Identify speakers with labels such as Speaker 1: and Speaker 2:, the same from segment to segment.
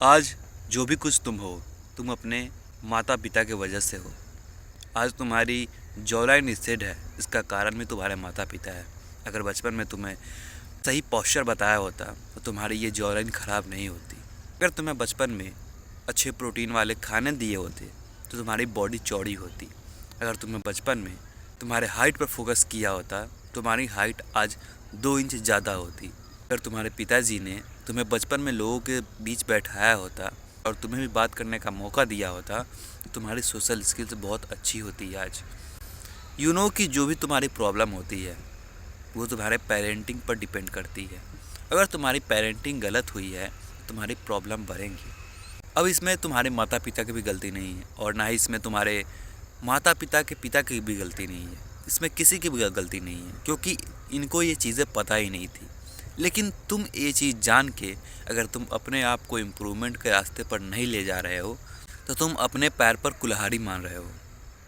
Speaker 1: आज जो भी कुछ तुम हो, तुम अपने माता पिता की वजह से हो। आज तुम्हारी जॉलाइन स्थिर है, इसका कारण भी तुम्हारे माता पिता है। अगर बचपन में तुम्हें सही पोस्चर बताया होता तो तुम्हारी ये जॉलाइन ख़राब नहीं होती। अगर तुम्हें बचपन में अच्छे प्रोटीन वाले खाने दिए होते तो तुम्हारी बॉडी चौड़ी होती। अगर तुम्हें बचपन में तुम्हारे हाइट पर फोकस किया होता तुम्हारी हाइट आज 2 इंच ज़्यादा होती। अगर तुम्हारे पिताजी ने तुम्हें बचपन में लोगों के बीच बैठाया होता और तुम्हें भी बात करने का मौका दिया होता तो तुम्हारी सोशल स्किल्स बहुत अच्छी होती आज। कि जो भी तुम्हारी प्रॉब्लम होती है वो तुम्हारे पेरेंटिंग पर डिपेंड करती है। अगर तुम्हारी पेरेंटिंग गलत हुई है तो तुम्हारी प्रॉब्लम बढ़ेंगी। अब इसमें तुम्हारे माता पिता की भी गलती नहीं है और ना ही इसमें तुम्हारे माता पिता की भी गलती नहीं है। इसमें किसी की भी गलती नहीं है क्योंकि इनको ये चीज़ें पता ही नहीं थी। लेकिन तुम ये चीज़ जान के अगर तुम अपने आप को इम्प्रूवमेंट के रास्ते पर नहीं ले जा रहे हो तो तुम अपने पैर पर कुल्हाड़ी मान रहे हो।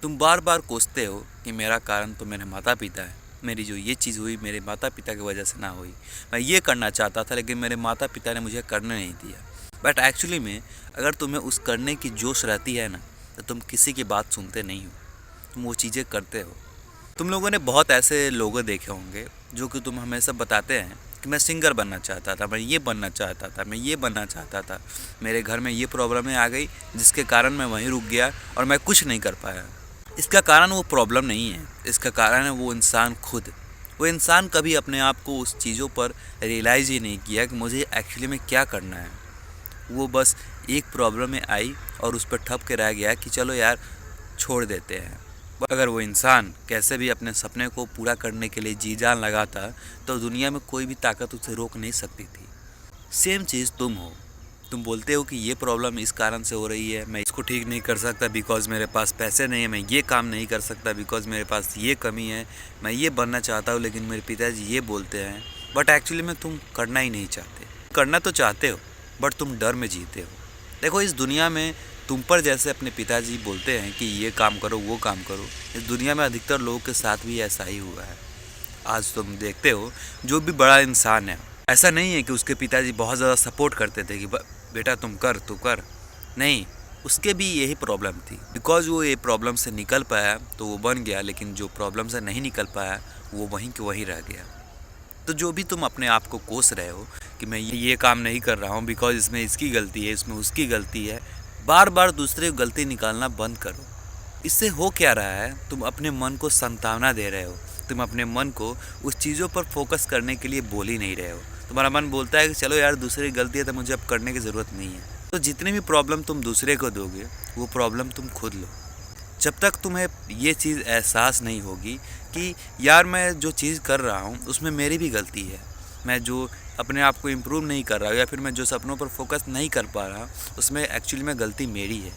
Speaker 1: तुम बार बार कोसते हो कि मेरा कारण तो मेरे माता पिता है, मेरी जो ये चीज़ हुई मेरे माता पिता की वजह से ना हुई। मैं ये करना चाहता था लेकिन मेरे माता पिता ने मुझे करने नहीं दिया। बट एक्चुअली में अगर तुम्हें उस करने की जोश रहती है ना तो तुम किसी की बात सुनते नहीं हो, तुम वो चीज़ें करते हो। तुम लोगों ने बहुत ऐसे लोग देखे होंगे जो कि तुम हमेशा बताते हैं कि मैं सिंगर बनना चाहता था, मैं ये बनना चाहता था, मैं ये बनना चाहता था, मेरे घर में ये प्रॉब्लमें आ गई जिसके कारण मैं वहीं रुक गया और मैं कुछ नहीं कर पाया। इसका कारण वो प्रॉब्लम नहीं है, इसका कारण है वो इंसान खुद। वो इंसान कभी अपने आप को उस चीज़ों पर रियलाइज़ ही नहीं किया कि मुझे एक्चुअली में क्या करना है। वो बस एक प्रॉब्लम में आई और उस पर ठप के रह गया कि चलो यार छोड़ देते हैं। अगर वो इंसान कैसे भी अपने सपने को पूरा करने के लिए जी जान लगाता तो दुनिया में कोई भी ताकत उसे रोक नहीं सकती थी। सेम चीज़ तुम हो। तुम बोलते हो कि ये प्रॉब्लम इस कारण से हो रही है, मैं इसको ठीक नहीं कर सकता बिकॉज़ मेरे पास पैसे नहीं है, मैं ये काम नहीं कर सकता बिकॉज़ मेरे पास ये कमी है, मैं ये बनना चाहता हूँ लेकिन मेरे पिताजी ये बोलते हैं। बट एक्चुअली में तुम करना ही नहीं चाहते। करना तो चाहते हो बट तुम डर में जीते हो। देखो इस दुनिया में तुम पर जैसे अपने पिताजी बोलते हैं कि ये काम करो वो काम करो, इस दुनिया में अधिकतर लोगों के साथ भी ऐसा ही हुआ है। आज तुम देखते हो जो भी बड़ा इंसान है, ऐसा नहीं है कि उसके पिताजी बहुत ज़्यादा सपोर्ट करते थे कि बेटा तुम कर तू कर। नहीं, उसके भी यही प्रॉब्लम थी। बिकॉज वो ये प्रॉब्लम से निकल पाया तो वो बन गया, लेकिन जो प्रॉब्लम से नहीं निकल पाया वो वहीं के वहीं रह गया। तो जो भी तुम अपने आप को कोस रहे हो कि मैं ये काम नहीं कर रहा हूँ बिकॉज इसमें इसकी गलती है, इसमें उसकी गलती है, बार बार दूसरे की गलती निकालना बंद करो। इससे हो क्या रहा है, तुम अपने मन को संतावना दे रहे हो। तुम अपने मन को उस चीज़ों पर फोकस करने के लिए बोल ही नहीं रहे हो। तुम्हारा मन बोलता है कि चलो यार दूसरे की गलती है तो मुझे अब करने की ज़रूरत नहीं है। तो जितनी भी प्रॉब्लम तुम दूसरे को दोगे वो प्रॉब्लम तुम खुद लो। जब तक तुम्हें ये चीज़ एहसास नहीं होगी कि यार मैं जो चीज़ कर रहा हूँ उसमें मेरी भी गलती है, मैं जो अपने आप को इम्प्रूव नहीं कर रहा हूँ या फिर मैं जो सपनों पर फोकस नहीं कर पा रहा उसमें एक्चुअली में गलती मेरी है।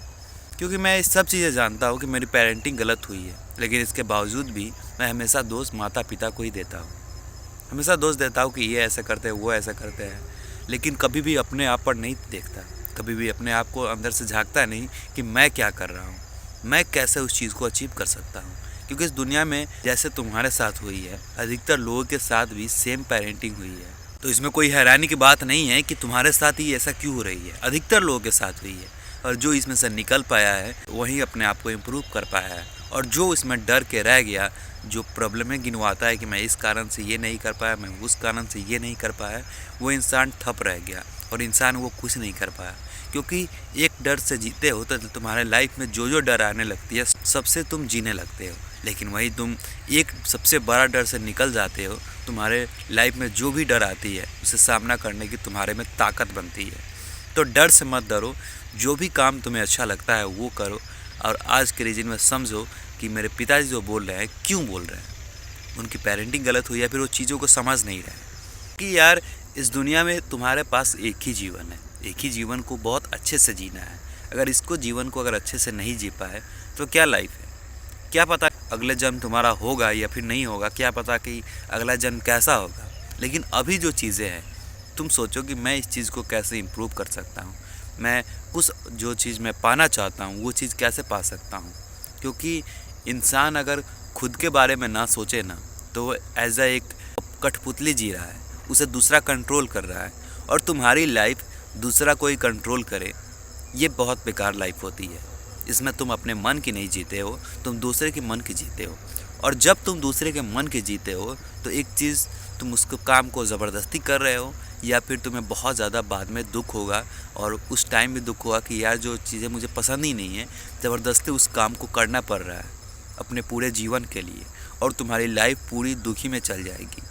Speaker 1: क्योंकि मैं इस सब चीज़ें जानता हूँ कि मेरी पेरेंटिंग गलत हुई है, लेकिन इसके बावजूद भी मैं हमेशा दोष माता पिता को ही देता हूँ। हमेशा दोष देता हूँ कि ये ऐसा करते हैं वो ऐसा करते हैं, लेकिन कभी भी अपने आप पर नहीं देखता। कभी भी अपने आप को अंदर से झांकता नहीं कि मैं क्या कर रहा हूँ, मैं कैसे उस चीज़ को अचीव कर सकता हूँ। क्योंकि इस दुनिया में जैसे तुम्हारे साथ हुई है अधिकतर लोगों के साथ भी सेम पेरेंटिंग हुई है। तो इसमें कोई हैरानी की बात नहीं है कि तुम्हारे साथ ही ऐसा क्यों हो रही है, अधिकतर लोगों के साथ हुई है। और जो इसमें से निकल पाया है वही अपने आप को इम्प्रूव कर पाया है। और जो इसमें डर के रह गया, जो प्रॉब्लमें गिनवाता है कि मैं इस कारण से ये नहीं कर पाया, मैं उस कारण से ये नहीं कर पाया, वो इंसान ठप रह गया और इंसान वो कुछ नहीं कर पाया। क्योंकि एक डर से जीते हो तो तुम्हारे लाइफ में जो जो डर आने लगती है सबसे तुम जीने लगते हो। लेकिन वही तुम एक सबसे बड़ा डर से निकल जाते हो, तुम्हारे लाइफ में जो भी डर आती है उसे सामना करने की तुम्हारे में ताकत बनती है। तो डर से मत डरो, जो भी काम तुम्हें अच्छा लगता है वो करो। और आज के रीजन में समझो कि मेरे पिताजी जो बोल रहे हैं क्यों बोल रहे हैं, उनकी पेरेंटिंग गलत हुई है, फिर वो चीज़ों को समझ नहीं रहे कि यार इस दुनिया में तुम्हारे पास एक ही जीवन है, एक ही जीवन को बहुत अच्छे से जीना है। अगर इसको जीवन को अगर अच्छे से नहीं जी पाए तो क्या लाइफ है, क्या पता अगले जन्म तुम्हारा होगा या फिर नहीं होगा, क्या पता कि अगला जन्म कैसा होगा। लेकिन अभी जो चीज़ें हैं तुम सोचो कि मैं इस चीज़ को कैसे इम्प्रूव कर सकता हूँ, मैं कुछ जो चीज़ मैं पाना चाहता हूँ वो चीज़ कैसे पा सकता हूँ। क्योंकि इंसान अगर खुद के बारे में ना सोचे ना तो एज एक कठपुतली जी रहा है, उसे दूसरा कंट्रोल कर रहा है। और तुम्हारी लाइफ दूसरा कोई कंट्रोल करे, ये बहुत बेकार लाइफ होती है। इसमें तुम अपने मन की नहीं जीते हो, तुम दूसरे के मन की जीते हो। और जब तुम दूसरे के मन की जीते हो तो एक चीज़, तुम उसको काम को ज़बरदस्ती कर रहे हो, या फिर तुम्हें बहुत ज़्यादा बाद में दुख होगा, और उस टाइम भी दुख होगा कि यार जो चीज़ें मुझे पसंद ही नहीं है, ज़बरदस्ती उस काम को करना पड़ रहा है अपने पूरे जीवन के लिए, और तुम्हारी लाइफ पूरी दुखी में चल जाएगी।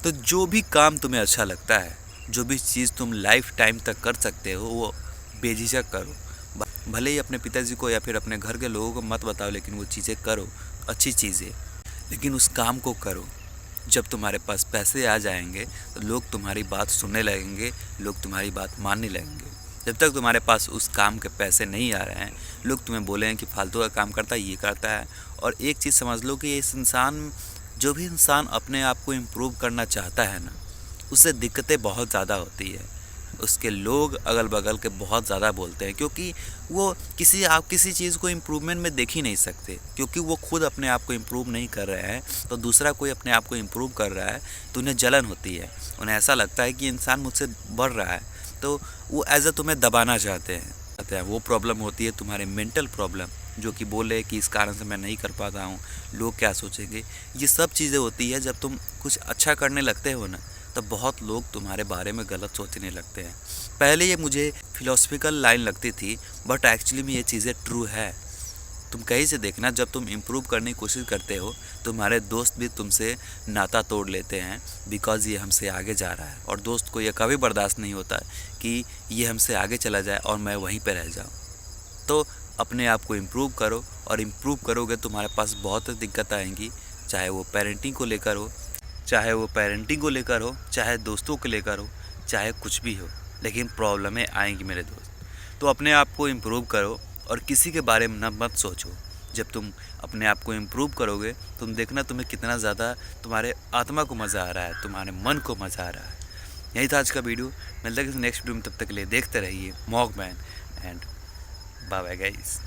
Speaker 1: तो जो भी काम तुम्हें अच्छा लगता है, जो भी चीज़ तुम लाइफ टाइम तक कर सकते हो, वो बेझिझक करो। भले ही अपने पिताजी को या फिर अपने घर के लोगों को मत बताओ, लेकिन वो चीज़ें करो, अच्छी चीज़ें, लेकिन उस काम को करो। जब तुम्हारे पास पैसे आ जाएंगे तो लोग तुम्हारी बात सुनने लगेंगे, लोग तुम्हारी बात मानने लगेंगे। जब तक तुम्हारे पास उस काम के पैसे नहीं आ रहे हैं, लोग तुम्हें बोलेंगे कि फालतू का काम करता है, ये करता है। और एक चीज़ समझ लो कि इस इंसान, जो भी इंसान अपने आप को इम्प्रूव करना चाहता है ना, उससे दिक्कतें बहुत ज़्यादा होती है। उसके लोग अगल बगल के बहुत ज़्यादा बोलते हैं, क्योंकि वो किसी चीज़ को इम्प्रूवमेंट में देख ही नहीं सकते, क्योंकि वो खुद अपने आप को इम्प्रूव नहीं कर रहे हैं। तो दूसरा कोई अपने आप को इम्प्रूव कर रहा है तो उन्हें जलन होती है, उन्हें ऐसा लगता है कि इंसान मुझसे बढ़ रहा है, तो वो एज अ तुम्हें दबाना चाहते हैं। वो प्रॉब्लम होती है तुम्हारे मेंटल प्रॉब्लम, जो कि बोले कि इस कारण से मैं नहीं कर पाता हूँ, लोग क्या सोचेंगे। ये सब चीज़ें होती है जब तुम कुछ अच्छा करने लगते हो ना, तब बहुत लोग तुम्हारे बारे में गलत सोचने लगते हैं। पहले ये मुझे फिलोसफिकल लाइन लगती थी, बट एक्चुअली में ये चीज़ें ट्रू है। तुम कहीं से देखना, जब तुम इम्प्रूव करने की कोशिश करते हो, तुम्हारे दोस्त भी तुमसे नाता तोड़ लेते हैं, बिकॉज़ ये हमसे आगे जा रहा है। और दोस्त को ये कभी बर्दाश्त नहीं होता कि ये हमसे आगे चला जाए और मैं वहीं पर रह जाऊँ। तो अपने आप को इम्प्रूव करो, और इम्प्रूव करोगे तुम्हारे पास बहुत दिक्कत आएंगी, चाहे वो पेरेंटिंग को लेकर हो, चाहे दोस्तों को लेकर हो, चाहे कुछ भी हो, लेकिन प्रॉब्लमें आएंगी मेरे दोस्त। तो अपने आप को इम्प्रूव करो और किसी के बारे में मत सोचो। जब तुम अपने आप को इम्प्रूव करोगे, तुम देखना तुम्हें कितना ज़्यादा तुम्हारे आत्मा को मज़ा आ रहा है, तुम्हारे मन को मज़ा आ रहा है। यही था आज का वीडियो। मिलता है किसी नेक्स्ट वीडियो में, तब तक के लिए देखते रहिए मॉकमैन, एंड बाय बाय गाइस।